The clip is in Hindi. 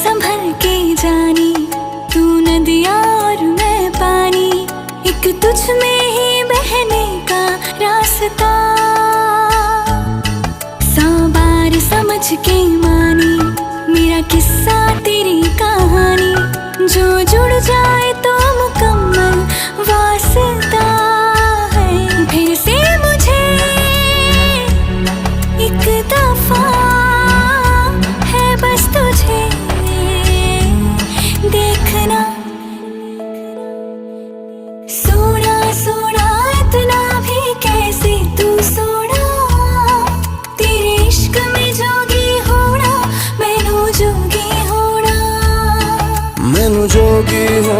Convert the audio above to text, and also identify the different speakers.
Speaker 1: संभल के जानी, तू नदियाँ और मैं पानी, एक तुझ में ही बहने का रास्ता। 100 बार समझ के मानी मेरा किस्सा तेरी कहानी, जो जुड़ जाए तो मुकम्मल वास्ता है। फिर से मुझे एक दफा है बस तुझे देखना। सोना सोना इतना भी कैसे तू सोना, तेरे इश्क में जोगी होना, मैनू जोगी होना।
Speaker 2: मैनू जोगी हो